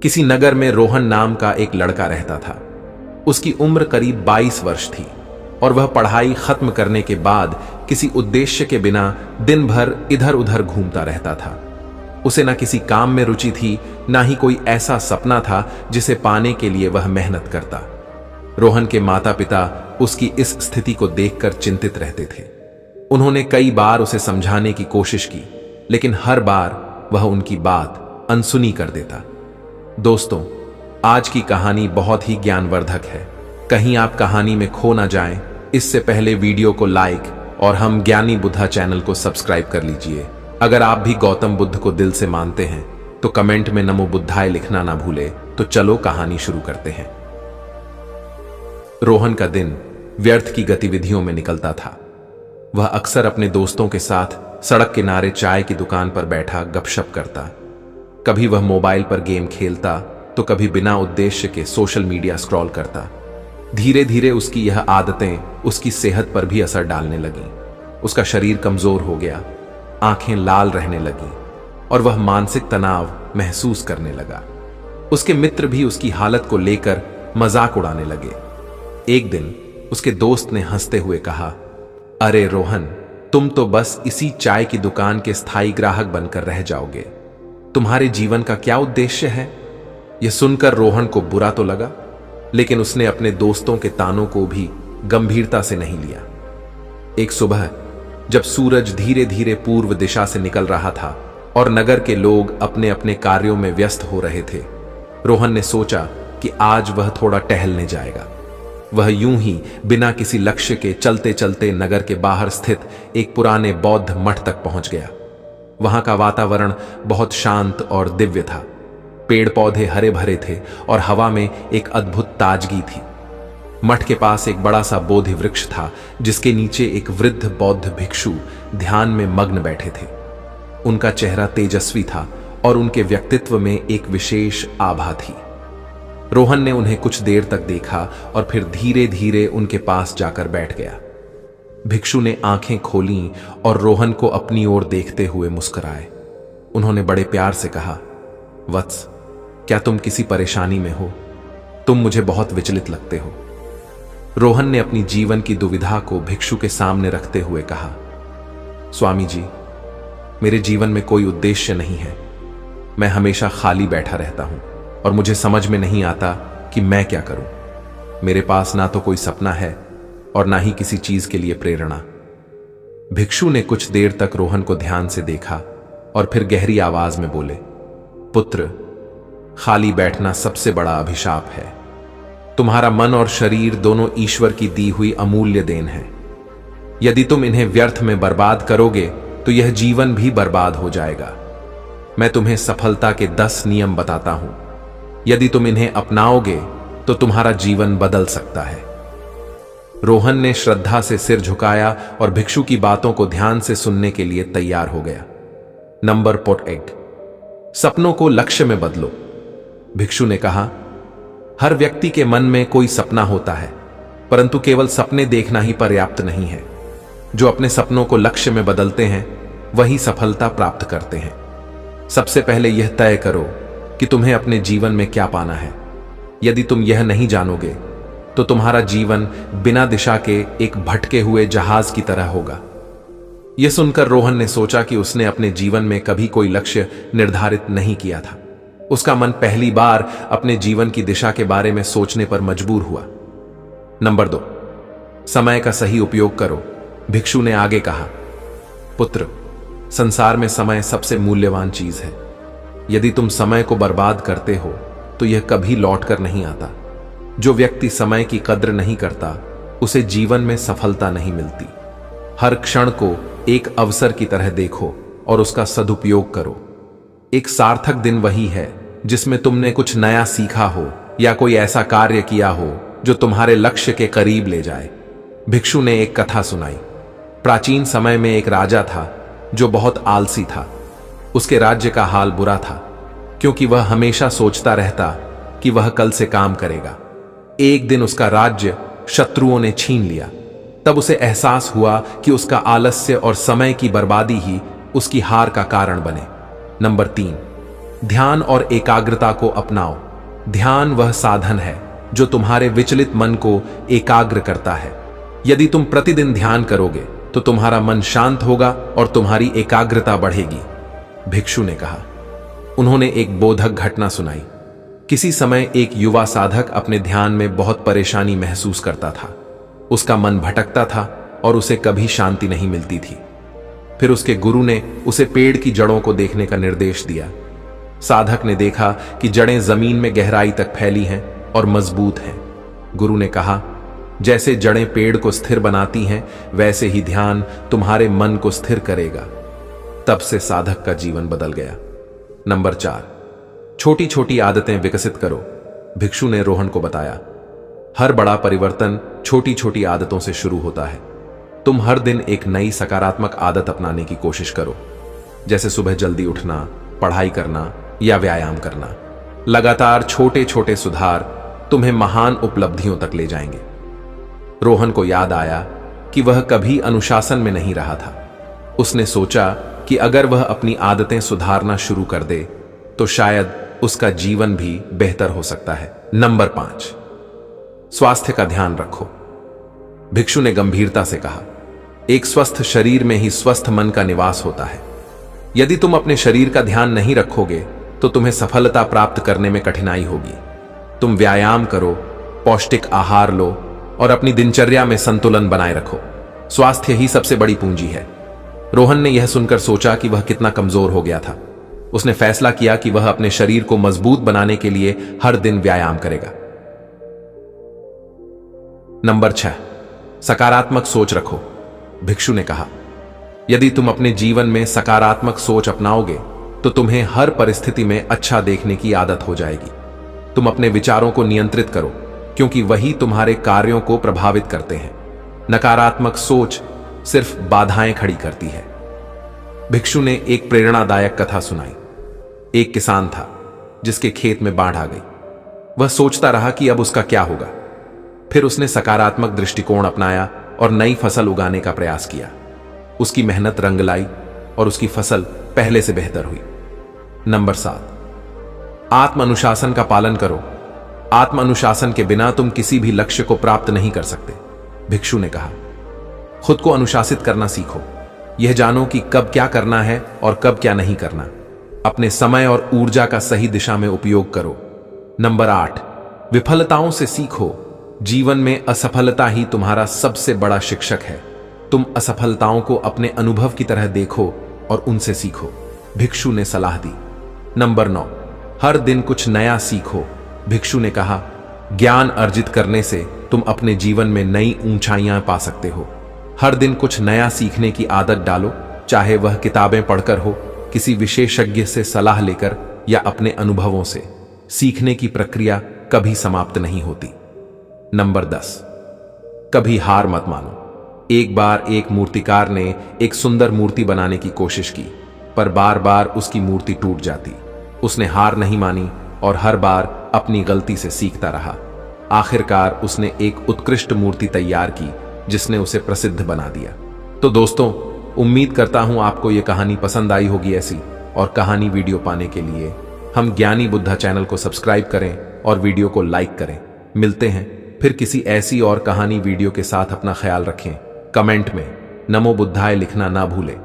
किसी नगर में रोहन नाम का एक लड़का रहता था। उसकी उम्र करीब 22 वर्ष थी और वह पढ़ाई खत्म करने के बाद किसी उद्देश्य के बिना दिन भर इधर उधर घूमता रहता था। उसे ना किसी काम में रुचि थी, ना ही कोई ऐसा सपना था जिसे पाने के लिए वह मेहनत करता। रोहन के माता पिता उसकी इस स्थिति को देखकर चिंतित रहते थे। उन्होंने कई बार उसे समझाने की कोशिश की, लेकिन हर बार वह उनकी बात अनसुनी कर देता। दोस्तों, आज की कहानी बहुत ही ज्ञानवर्धक है। कहीं आप कहानी में खो ना जाएं, इससे पहले वीडियो को लाइक और हम ज्ञानी बुद्धा चैनल को सब्सक्राइब कर लीजिए। अगर आप भी गौतम बुद्ध को दिल से मानते हैं तो कमेंट में नमो बुद्धाय लिखना ना भूले। तो चलो कहानी शुरू करते हैं। रोहन का दिन व्यर्थ की गतिविधियों में निकलता था। वह अक्सर अपने दोस्तों के साथ सड़क किनारे चाय की दुकान पर बैठा गपशप करता। कभी वह मोबाइल पर गेम खेलता तो कभी बिना उद्देश्य के सोशल मीडिया स्क्रॉल करता। धीरे धीरे उसकी यह आदतें उसकी सेहत पर भी असर डालने लगीं। उसका शरीर कमजोर हो गया, आंखें लाल रहने लगीं और वह मानसिक तनाव महसूस करने लगा। उसके मित्र भी उसकी हालत को लेकर मजाक उड़ाने लगे। एक दिन उसके दोस्त ने हंसते हुए कहा, अरे रोहन, तुम तो बस इसी चाय की दुकान के स्थायी ग्राहक बनकर रह जाओगे। तुम्हारे जीवन का क्या उद्देश्य है? यह सुनकर रोहन को बुरा तो लगा, लेकिन उसने अपने दोस्तों के तानों को भी गंभीरता से नहीं लिया। एक सुबह जब सूरज धीरे धीरे पूर्व दिशा से निकल रहा था और नगर के लोग अपने अपने कार्यों में व्यस्त हो रहे थे, रोहन ने सोचा कि आज वह थोड़ा टहलने जाएगा। वह यूं ही बिना किसी लक्ष्य के चलते चलते नगर के बाहर स्थित एक पुराने बौद्ध मठ तक पहुंच गया। वहां का वातावरण बहुत शांत और दिव्य था। पेड़ पौधे हरे भरे थे और हवा में एक अद्भुत ताजगी थी। मठ के पास एक बड़ा सा बोधि वृक्ष था, जिसके नीचे एक वृद्ध बौद्ध भिक्षु ध्यान में मग्न बैठे थे। उनका चेहरा तेजस्वी था और उनके व्यक्तित्व में एक विशेष आभा थी। रोहन ने उन्हें कुछ देर तक देखा और फिर धीरे धीरे उनके पास जाकर बैठ गया। भिक्षु ने आंखें खोलीं और रोहन को अपनी ओर देखते हुए मुस्कुराए। उन्होंने बड़े प्यार से कहा, वत्स, क्या तुम किसी परेशानी में हो? तुम मुझे बहुत विचलित लगते हो। रोहन ने अपनी जीवन की दुविधा को भिक्षु के सामने रखते हुए कहा, स्वामी जी, मेरे जीवन में कोई उद्देश्य नहीं है। मैं हमेशा खाली बैठा रहता हूं और मुझे समझ में नहीं आता कि मैं क्या करूं। मेरे पास ना तो कोई सपना है और ना ही किसी चीज के लिए प्रेरणा। भिक्षु ने कुछ देर तक रोहन को ध्यान से देखा और फिर गहरी आवाज में बोले, पुत्र, खाली बैठना सबसे बड़ा अभिशाप है। तुम्हारा मन और शरीर दोनों ईश्वर की दी हुई अमूल्य देन है। यदि तुम इन्हें व्यर्थ में बर्बाद करोगे तो यह जीवन भी बर्बाद हो जाएगा। मैं तुम्हें सफलता के 10 नियम बताता हूं। यदि तुम इन्हें अपनाओगे तो तुम्हारा जीवन बदल सकता है। रोहन ने श्रद्धा से सिर झुकाया और भिक्षु की बातों को ध्यान से सुनने के लिए तैयार हो गया। नंबर 8, सपनों को लक्ष्य में बदलो। भिक्षु ने कहा, हर व्यक्ति के मन में कोई सपना होता है, परंतु केवल सपने देखना ही पर्याप्त नहीं है। जो अपने सपनों को लक्ष्य में बदलते हैं वही सफलता प्राप्त करते हैं। सबसे पहले यह तय करो कि तुम्हें अपने जीवन में क्या पाना है। यदि तुम यह नहीं जानोगे तो तुम्हारा जीवन बिना दिशा के एक भटके हुए जहाज की तरह होगा। यह सुनकर रोहन ने सोचा कि उसने अपने जीवन में कभी कोई लक्ष्य निर्धारित नहीं किया था। उसका मन पहली बार अपने जीवन की दिशा के बारे में सोचने पर मजबूर हुआ। नंबर 2, समय का सही उपयोग करो। भिक्षु ने आगे कहा, पुत्र, संसार में समय सबसे मूल्यवान चीज है। यदि तुम समय को बर्बाद करते हो तो यह कभी लौटकर नहीं आता। जो व्यक्ति समय की कद्र नहीं करता उसे जीवन में सफलता नहीं मिलती। हर क्षण को एक अवसर की तरह देखो और उसका सदुपयोग करो। एक सार्थक दिन वही है जिसमें तुमने कुछ नया सीखा हो या कोई ऐसा कार्य किया हो जो तुम्हारे लक्ष्य के करीब ले जाए। भिक्षु ने एक कथा सुनाई। प्राचीन समय में एक राजा था जो बहुत आलसी था। उसके राज्य का हाल बुरा था क्योंकि वह हमेशा सोचता रहता कि वह कल से काम करेगा। एक दिन उसका राज्य शत्रुओं ने छीन लिया। तब उसे एहसास हुआ कि उसका आलस्य और समय की बर्बादी ही उसकी हार का कारण बने। नंबर 3, ध्यान और एकाग्रता को अपनाओ। ध्यान वह साधन है जो तुम्हारे विचलित मन को एकाग्र करता है। यदि तुम प्रतिदिन ध्यान करोगे तो तुम्हारा मन शांत होगा और तुम्हारी एकाग्रता बढ़ेगी, भिक्षु ने कहा। उन्होंने एक बोधक घटना सुनाई। किसी समय एक युवा साधक अपने ध्यान में बहुत परेशानी महसूस करता था। उसका मन भटकता था और उसे कभी शांति नहीं मिलती थी। फिर उसके गुरु ने उसे पेड़ की जड़ों को देखने का निर्देश दिया। साधक ने देखा कि जड़ें जमीन में गहराई तक फैली हैं और मजबूत हैं। गुरु ने कहा, जैसे जड़ें पेड़ को स्थिर बनाती हैं, वैसे ही ध्यान तुम्हारे मन को स्थिर करेगा। तब से साधक का जीवन बदल गया। नंबर 4, छोटी छोटी आदतें विकसित करो, भिक्षु ने रोहन को बताया। हर बड़ा परिवर्तन छोटी छोटी आदतों से शुरू होता है। तुम हर दिन एक नई सकारात्मक आदत अपनाने की कोशिश करो, जैसे सुबह जल्दी उठना, पढ़ाई करना या व्यायाम करना। लगातार छोटे छोटे सुधार तुम्हें महान उपलब्धियों तक ले जाएंगे। रोहन को याद आया कि वह कभी अनुशासन में नहीं रहा था। उसने सोचा कि अगर वह अपनी आदतें सुधारना शुरू कर दे तो शायद उसका जीवन भी बेहतर हो सकता है। नंबर 5, स्वास्थ्य का ध्यान रखो, भिक्षु ने गंभीरता से कहा। एक स्वस्थ शरीर में ही स्वस्थ मन का निवास होता है। यदि तुम अपने शरीर का ध्यान नहीं रखोगे तो तुम्हें सफलता प्राप्त करने में कठिनाई होगी। तुम व्यायाम करो, पौष्टिक आहार लो और अपनी दिनचर्या में संतुलन बनाए रखो। स्वास्थ्य ही सबसे बड़ी पूंजी है। रोहन ने यह सुनकर सोचा कि वह कितना कमजोर हो गया था। उसने फैसला किया कि वह अपने शरीर को मजबूत बनाने के लिए हर दिन व्यायाम करेगा। नंबर 6, सकारात्मक सोच रखो, भिक्षु ने कहा। यदि तुम अपने जीवन में सकारात्मक सोच अपनाओगे तो तुम्हें हर परिस्थिति में अच्छा देखने की आदत हो जाएगी। तुम अपने विचारों को नियंत्रित करो, क्योंकि वही तुम्हारे कार्यों को प्रभावित करते हैं। नकारात्मक सोच सिर्फ बाधाएं खड़ी करती है। भिक्षु ने एक प्रेरणादायक कथा सुनाई। एक किसान था जिसके खेत में बाढ़ आ गई। वह सोचता रहा कि अब उसका क्या होगा। फिर उसने सकारात्मक दृष्टिकोण अपनाया और नई फसल उगाने का प्रयास किया। उसकी मेहनत रंग लाई और उसकी फसल पहले से बेहतर हुई। नंबर 7, आत्म अनुशासन का पालन करो। आत्म अनुशासन के बिना तुम किसी भी लक्ष्य को प्राप्त नहीं कर सकते, भिक्षु ने कहा। खुद को अनुशासित करना सीखो। यह जानो कि कब क्या करना है और कब क्या नहीं करना। अपने समय और ऊर्जा का सही दिशा में उपयोग करो। नंबर 8, विफलताओं से सीखो। जीवन में असफलता ही तुम्हारा सबसे बड़ा शिक्षक है। तुम असफलताओं को अपने अनुभव की तरह देखो और उनसे सीखो, भिक्षु ने सलाह दी। नंबर 9, हर दिन कुछ नया सीखो, भिक्षु ने कहा। ज्ञान अर्जित करने से तुम अपने जीवन में नई ऊंचाइयां पा सकते हो। हर दिन कुछ नया सीखने की आदत डालो, चाहे वह किताबें पढ़कर हो, किसी विशेषज्ञ से सलाह लेकर या अपने अनुभवों से। सीखने की प्रक्रिया कभी समाप्त नहीं होती। नंबर 10, कभी हार मत मानो। एक बार एक मूर्तिकार ने एक सुंदर मूर्ति बनाने की कोशिश की, पर बार बार उसकी मूर्ति टूट जाती। उसने हार नहीं मानी और हर बार अपनी गलती से सीखता रहा। आखिरकार उसने एक उत्कृष्ट मूर्ति तैयार की जिसने उसे प्रसिद्ध बना दिया। तो दोस्तों, उम्मीद करता हूं आपको यह कहानी पसंद आई होगी। ऐसी और कहानी वीडियो पाने के लिए हम ज्ञानी बुद्धा चैनल को सब्सक्राइब करें और वीडियो को लाइक करें। मिलते हैं फिर किसी ऐसी और कहानी वीडियो के साथ। अपना ख्याल रखें। कमेंट में नमो बुद्धाय लिखना ना भूलें।